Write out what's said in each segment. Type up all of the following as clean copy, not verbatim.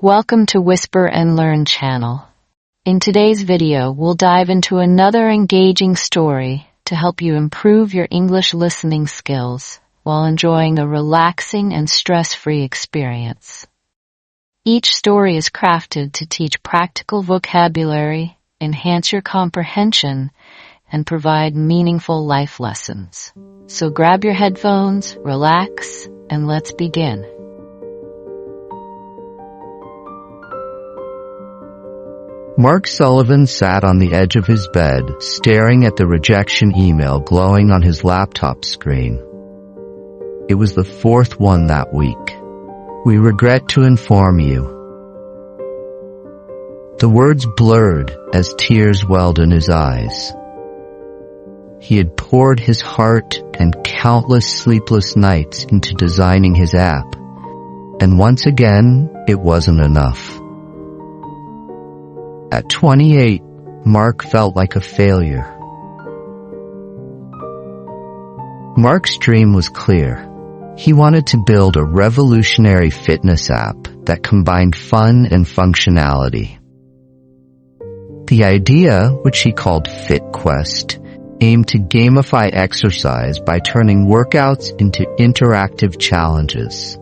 Welcome to Whisper and Learn channel. In today's video, we'll dive into another engaging story to help you improve your English listening skills while enjoying a relaxing and stress-free experience. Each story is crafted to teach practical vocabulary, enhance your comprehension, and provide meaningful life lessons. So grab your headphones, relax, and let's begin. Mark Sullivan sat on the edge of his bed, staring at the rejection email glowing on his laptop screen. It was the fourth one that week. We regret to inform you. The words blurred as tears welled in his eyes. He had poured his heart and countless sleepless nights into designing his app, and once again, it wasn't enough. At 28, Mark felt like a failure. Mark's dream was clear. He wanted to build a revolutionary fitness app that combined fun and functionality. The idea, which he called FitQuest, aimed to gamify exercise by turning workouts into interactive challenges.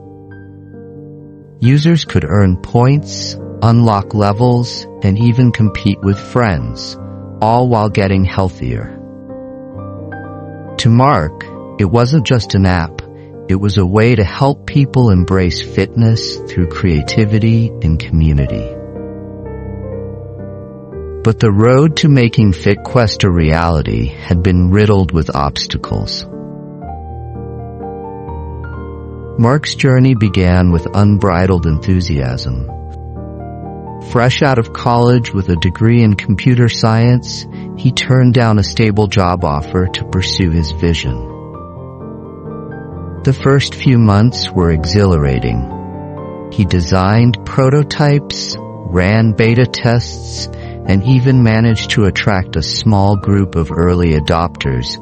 Users could earn points, unlock levels, and even compete with friends, all while getting healthier. To Mark, it wasn't just an app, it was a way to help people embrace fitness through creativity and community. But the road to making FitQuest a reality had been riddled with obstacles. Mark's journey began with unbridled enthusiasm. Fresh out of college with a degree in computer science, he turned down a stable job offer to pursue his vision. The first few months were exhilarating. He designed prototypes, ran beta tests, and even managed to attract a small group of early adopters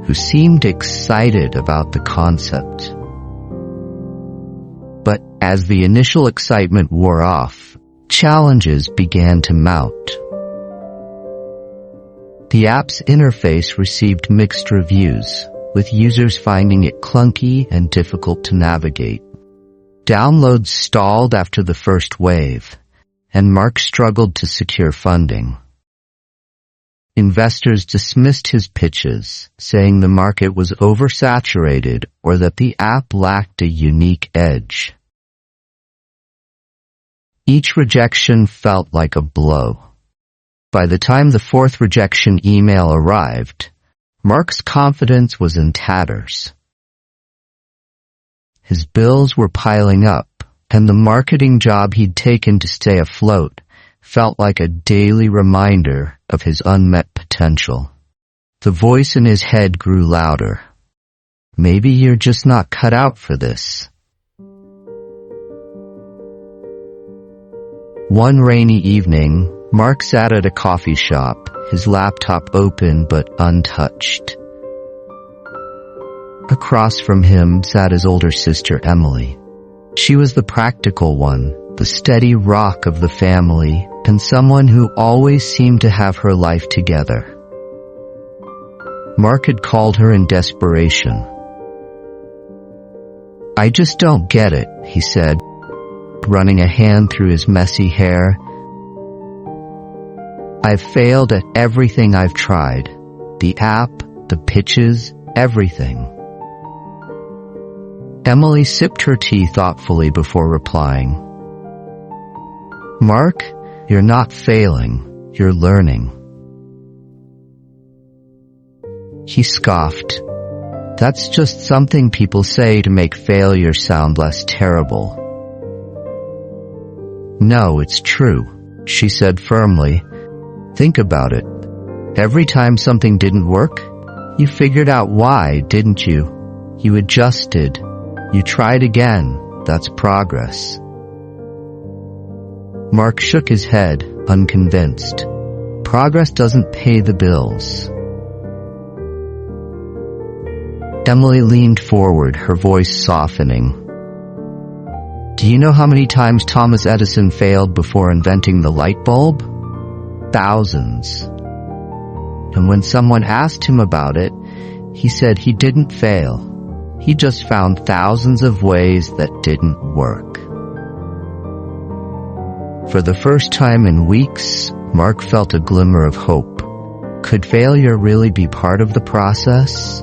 who seemed excited about the concept. But as the initial excitement wore off, challenges began to mount. The app's interface received mixed reviews, with users finding it clunky and difficult to navigate. Downloads stalled after the first wave, and Mark struggled to secure funding. Investors dismissed his pitches, saying the market was oversaturated or that the app lacked a unique edge. Each rejection felt like a blow. By the time the fourth rejection email arrived, Mark's confidence was in tatters. His bills were piling up, and the marketing job he'd taken to stay afloat felt like a daily reminder of his unmet potential. The voice in his head grew louder. Maybe you're just not cut out for this. One rainy evening, Mark sat at a coffee shop, his laptop open but untouched. Across from him sat his older sister, Emily. She was the practical one, the steady rock of the family, and someone who always seemed to have her life together. Mark had called her in desperation. "I just don't get it," he said, running a hand through his messy hair. "I've failed at everything I've tried. The app, the pitches, everything." Emily sipped her tea thoughtfully before replying. "Mark, you're not failing, you're learning." He scoffed. "That's just something people say to make failure sound less terrible." "No, it's true," she said firmly. "Think about it. Every time something didn't work, you figured out why, didn't you? You adjusted. You tried again. That's progress." Mark shook his head, unconvinced. Progress doesn't pay the bills. Emily leaned forward, her voice softening. Do you know how many times Thomas Edison failed before inventing the light bulb? Thousands. And when someone asked him about it, he said he didn't fail. He just found thousands of ways that didn't work. For the first time in weeks, Mark felt a glimmer of hope. Could failure really be part of the process?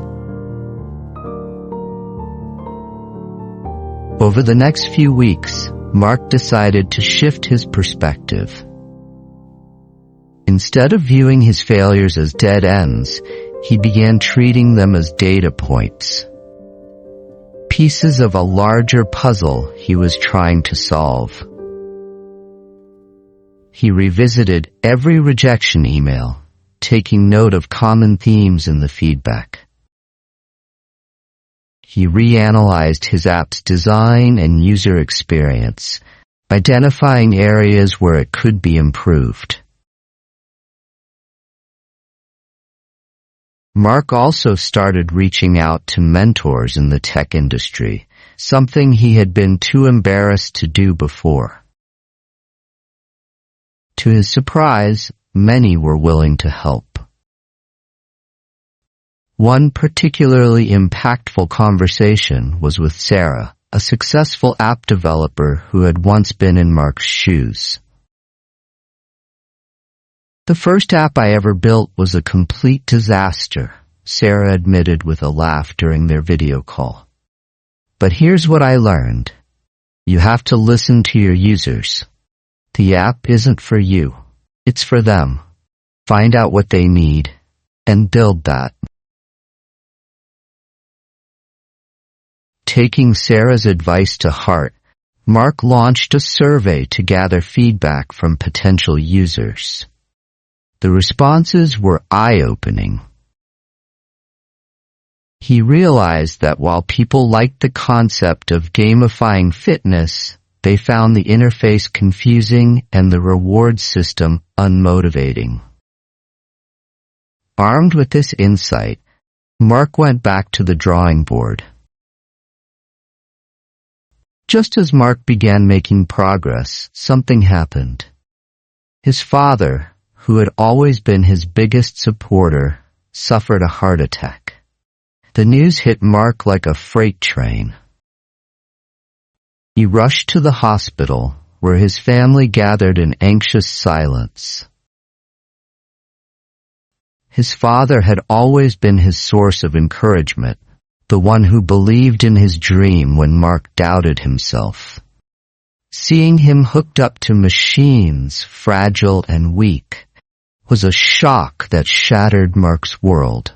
Over the next few weeks, Mark decided to shift his perspective. Instead of viewing his failures as dead ends, he began treating them as data points. Pieces of a larger puzzle he was trying to solve. He revisited every rejection email, taking note of common themes in the feedback. He reanalyzed his app's design and user experience, identifying areas where it could be improved. Mark also started reaching out to mentors in the tech industry, something he had been too embarrassed to do before. To his surprise, many were willing to help. One particularly impactful conversation was with Sarah, a successful app developer who had once been in Mark's shoes. "The first app I ever built was a complete disaster," Sarah admitted with a laugh during their video call. "But here's what I learned. You have to listen to your users. The app isn't for you. It's for them. Find out what they need and build that." Taking Sarah's advice to heart, Mark launched a survey to gather feedback from potential users. The responses were eye-opening. He realized that while people liked the concept of gamifying fitness, they found the interface confusing and the reward system unmotivating. Armed with this insight, Mark went back to the drawing board. Just as Mark began making progress, something happened. His father, who had always been his biggest supporter, suffered a heart attack. The news hit Mark like a freight train. He rushed to the hospital, where his family gathered in anxious silence. His father had always been his source of encouragement, the one who believed in his dream when Mark doubted himself. Seeing him hooked up to machines, fragile and weak, was a shock that shattered Mark's world.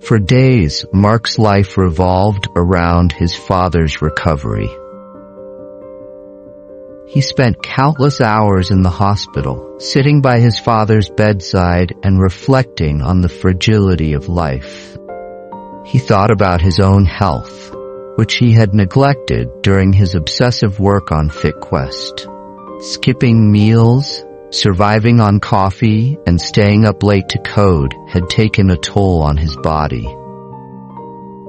For days, Mark's life revolved around his father's recovery. He spent countless hours in the hospital, sitting by his father's bedside and reflecting on the fragility of life. He thought about his own health, which he had neglected during his obsessive work on FitQuest. Skipping meals, surviving on coffee, and staying up late to code had taken a toll on his body.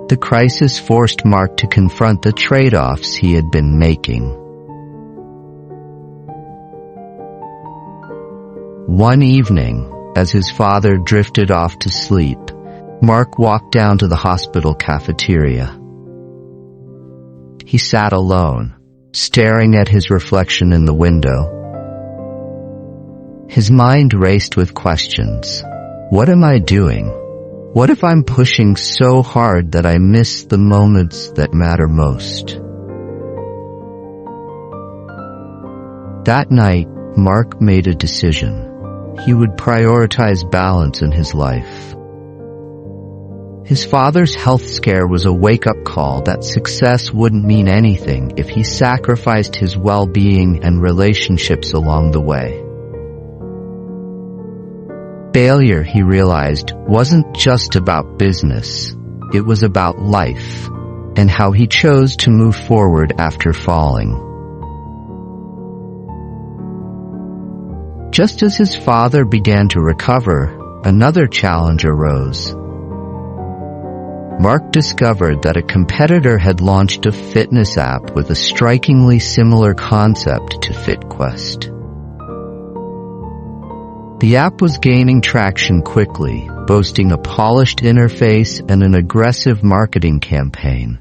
The crisis forced Mark to confront the trade-offs he had been making. One evening, as his father drifted off to sleep, Mark walked down to the hospital cafeteria. He sat alone, staring at his reflection in the window. His mind raced with questions. What am I doing? What if I'm pushing so hard that I miss the moments that matter most? That night, Mark made a decision. He would prioritize balance in his life. His father's health scare was a wake-up call that success wouldn't mean anything if he sacrificed his well-being and relationships along the way. Failure, he realized, wasn't just about business. It was about life, and how he chose to move forward after falling. Just as his father began to recover, another challenge arose. Mark discovered that a competitor had launched a fitness app with a strikingly similar concept to FitQuest. The app was gaining traction quickly, boasting a polished interface and an aggressive marketing campaign.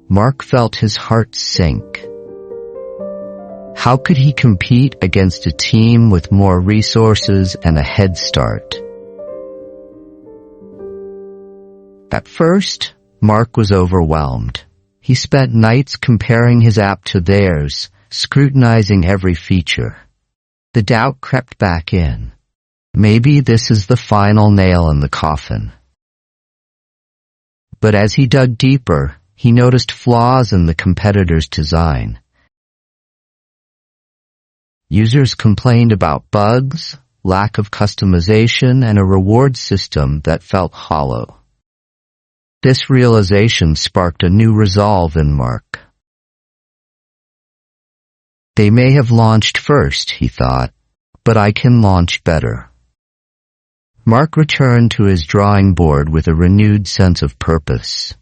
Mark felt his heart sink. How could he compete against a team with more resources and a head start? At first, Mark was overwhelmed. He spent nights comparing his app to theirs, scrutinizing every feature. The doubt crept back in. Maybe this is the final nail in the coffin. But as he dug deeper, he noticed flaws in the competitor's design. Users complained about bugs, lack of customization, and a reward system that felt hollow. This realization sparked a new resolve in Mark. They may have launched first, he thought, but I can launch better. Mark returned to his drawing board with a renewed sense of purpose.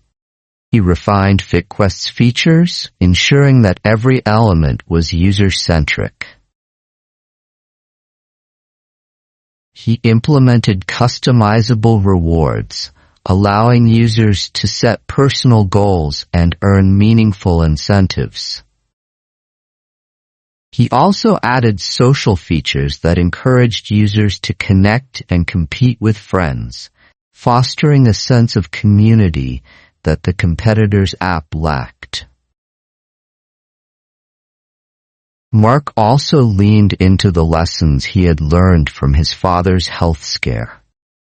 He refined FitQuest's features, ensuring that every element was user-centric. He implemented customizable rewards, allowing users to set personal goals and earn meaningful incentives. He also added social features that encouraged users to connect and compete with friends, fostering a sense of community that the competitor's app lacked. Mark also leaned into the lessons he had learned from his father's health scare.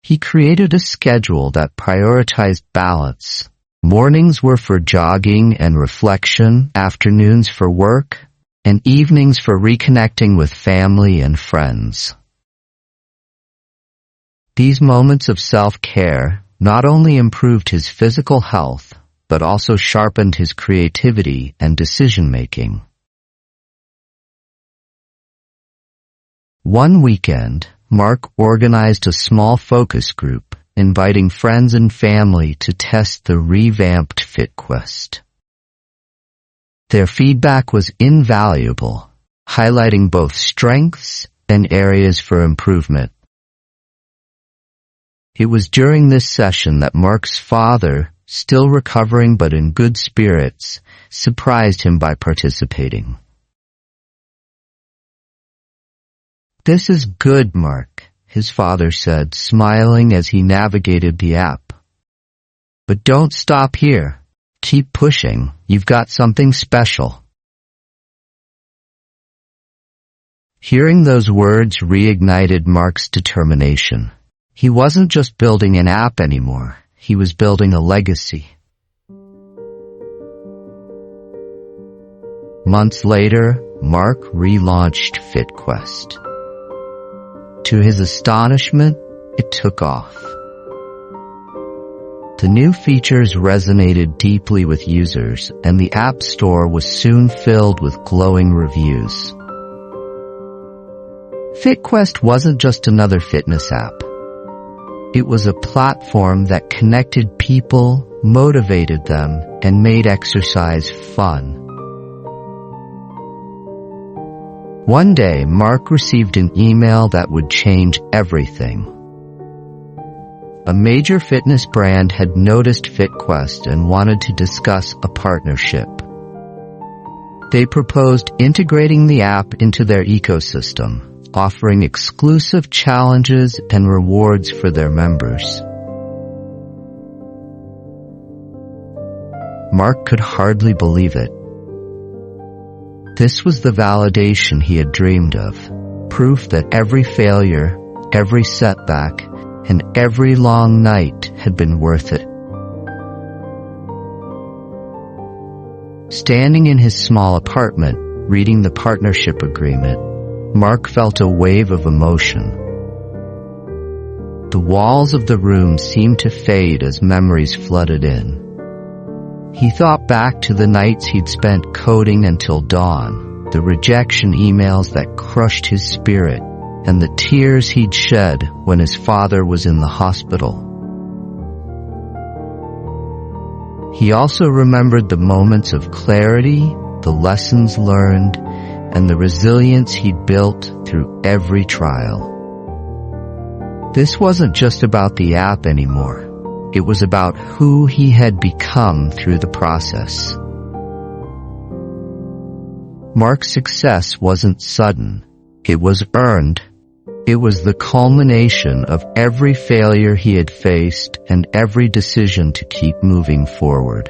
He created a schedule that prioritized balance. Mornings were for jogging and reflection, afternoons for work, and evenings for reconnecting with family and friends. These moments of self-care not only improved his physical health, but also sharpened his creativity and decision-making. One weekend, Mark organized a small focus group, inviting friends and family to test the revamped FitQuest. Their feedback was invaluable, highlighting both strengths and areas for improvement. It was during this session that Mark's father, still recovering but in good spirits, surprised him by participating. "This is good, Mark," his father said, smiling as he navigated the app. "But don't stop here. Keep pushing. You've got something special." Hearing those words reignited Mark's determination. He wasn't just building an app anymore. He was building a legacy. Months later, Mark relaunched FitQuest. To his astonishment, it took off. The new features resonated deeply with users, and the App Store was soon filled with glowing reviews. FitQuest wasn't just another fitness app. It was a platform that connected people, motivated them, and made exercise fun. One day, Mark received an email that would change everything. A major fitness brand had noticed FitQuest and wanted to discuss a partnership. They proposed integrating the app into their ecosystem, offering exclusive challenges and rewards for their members. Mark could hardly believe it. This was the validation he had dreamed of, proof that every failure, every setback, and every long night had been worth it. Standing in his small apartment, reading the partnership agreement, Mark felt a wave of emotion. The walls of the room seemed to fade as memories flooded in. He thought back to the nights he'd spent coding until dawn, the rejection emails that crushed his spirit, and the tears he'd shed when his father was in the hospital. He also remembered the moments of clarity, the lessons learned, and the resilience he'd built through every trial. This wasn't just about the app anymore. It was about who he had become through the process. Mark's success wasn't sudden. It was earned. It was the culmination of every failure he had faced and every decision to keep moving forward.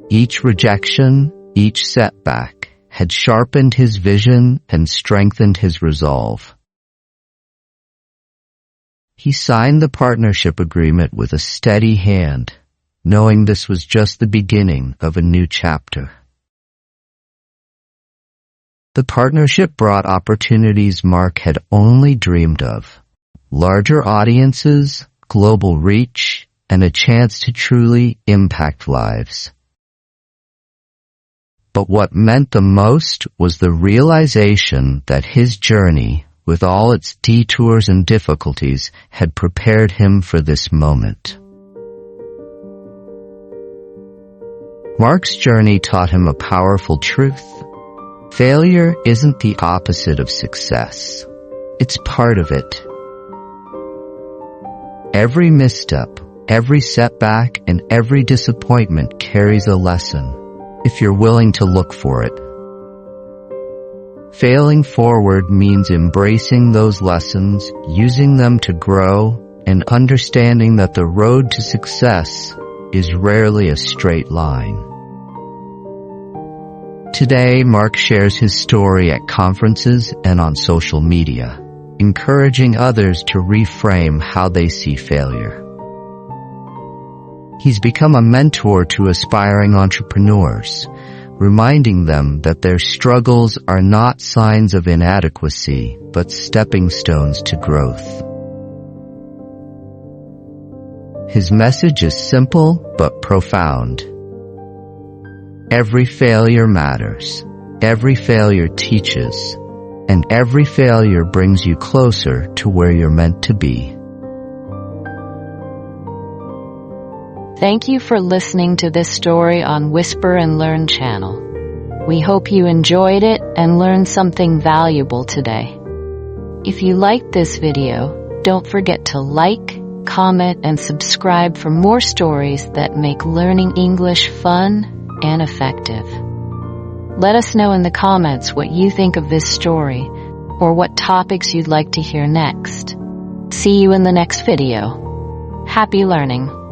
Each rejection, each setback, had sharpened his vision and strengthened his resolve. He signed the partnership agreement with a steady hand, knowing this was just the beginning of a new chapter. The partnership brought opportunities Mark had only dreamed of: larger audiences, global reach, and a chance to truly impact lives. But what meant the most was the realization that his journey, with all its detours and difficulties, had prepared him for this moment. Mark's journey taught him a powerful truth. Failure isn't the opposite of success. It's part of it. Every misstep, every setback, and every disappointment carries a lesson, if you're willing to look for it. Failing forward means embracing those lessons, using them to grow, and understanding that the road to success is rarely a straight line. Today, Mark shares his story at conferences and on social media, encouraging others to reframe how they see failure. He's become a mentor to aspiring entrepreneurs, reminding them that their struggles are not signs of inadequacy, but stepping stones to growth. His message is simple but profound. Every failure matters. Every failure teaches. And every failure brings you closer to where you're meant to be. Thank you for listening to this story on Whisper and Learn channel. We hope you enjoyed it and learned something valuable today. If you liked this video, don't forget to like, comment, and subscribe for more stories that make learning English fun and effective. Let us know in the comments what you think of this story or what topics you'd like to hear next. See you in the next video. Happy learning!